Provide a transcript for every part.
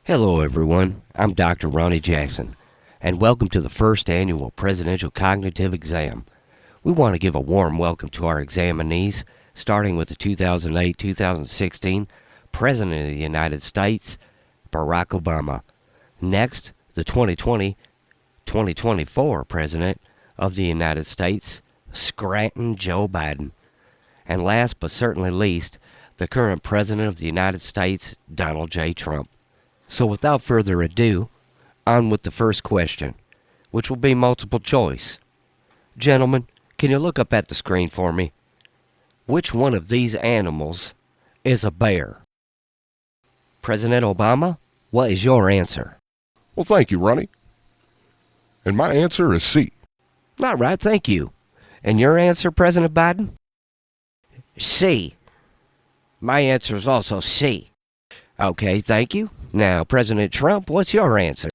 Hello everyone, I'm Dr. Ronnie Jackson, and welcome to the first annual Presidential Cognitive Exam. We want to give a warm welcome to our examinees, starting with the 2008-2016 President of the United States, Barrack Obama. Next, the 2020-2024 President of the United States, Scranton Joe Biden. And last but certainly least, the current President of the United States, Donald J. Trump. So without further ado, on with the first question, which will be multiple choice. Gentlemen, can you look up at the screen for me? Which one of these animals is a bear? President Obama, what is your answer? Well, thank you, Ronnie. And my answer is C. All right, thank you. And your answer, President Biden? C. My answer is also C. Okay, thank you. Now, President Trump, what's your answer?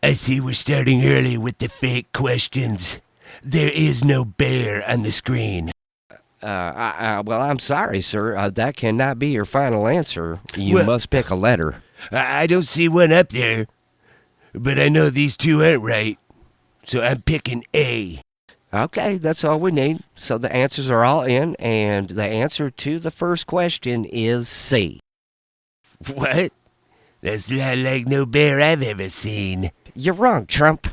I see we're starting early with the fake questions. There is no bear on the screen. Well, I'm sorry, sir. That cannot be your final answer. You must pick a letter. I don't see one up there, but I know these two aren't right, so I'm picking A. Okay, that's all we need. So the answers are all in, and the answer to the first question is C. What? That's not like no bear I've ever seen. You're wrong, Trump.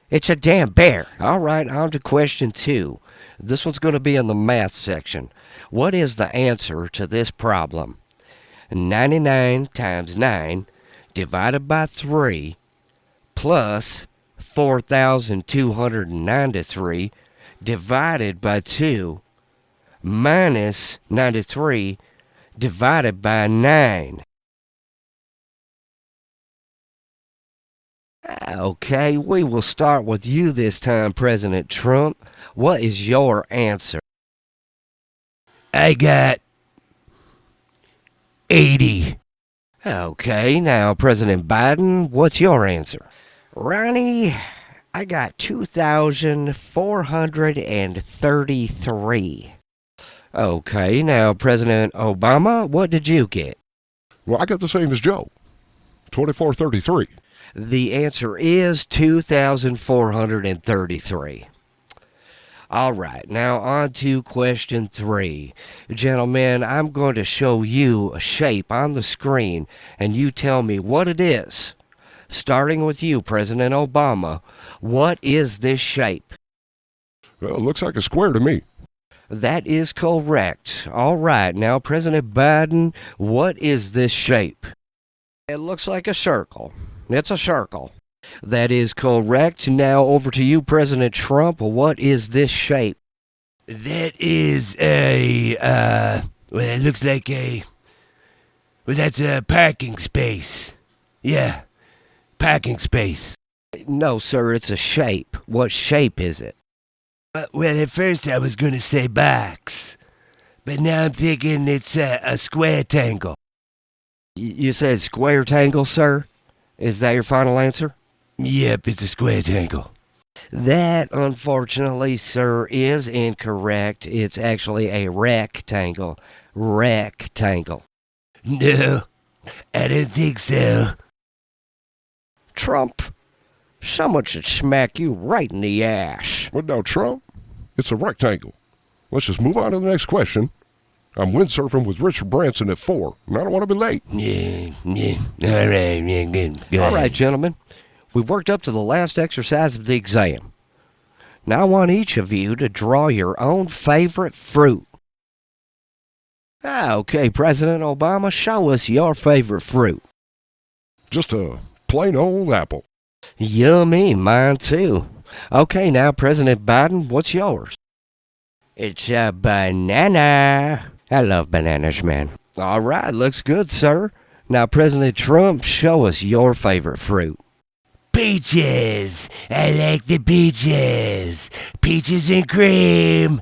It's a damn bear. All right, on to question 2. This one's going to be in the math section. What is the answer to this problem? 99 times 9 divided by 3 plus 4,293 divided by 2 minus 93 divided by 9. Okay, we will start with you this time, President Trump. What is your answer? I got 80. Okay, now, President Biden, what's your answer? Ronnie, I got 2,433. Okay, now, President Obama, what did you get? Well, I got the same as Joe, 2433. The answer is 2,433. All right, now on to question 3. Gentlemen, I'm going to show you a shape on the screen, and you tell me what it is. Starting with you, President Obama, what is this shape? Well, it looks like a square to me. That is correct. All right, now, President Biden, what is this shape? It looks like a circle. It's a circle. That is correct. Now over to you, President Trump. What is this shape? That is it looks like that's a parking space. Yeah, parking space. No, sir, it's a shape. What shape is it? Well, at first I was going to say box, but now I'm thinking it's a square tangle. You said square tangle, sir? Is that your final answer? Yep, it's a square tangle. That, unfortunately, sir, is incorrect. It's actually a rectangle. Rectangle. No, I don't think so. Trump, someone should smack you right in the ass. Well, now, Trump, it's a rectangle. Let's just move on to the next question. I'm windsurfing with Richard Branson at 4, and I don't want to be late. Yeah. All right, yeah, good. All right, gentlemen. We've worked up to the last exercise of the exam. Now I want each of you to draw your own favorite fruit. Okay, President Obama, show us your favorite fruit. Just a plain old apple. Yummy, mine too. Okay, now, President Biden, what's yours? It's a banana. I love bananas, man. All right, looks good, sir. Now, President Trump, show us your favorite fruit. Peaches. I like the peaches. Peaches and cream.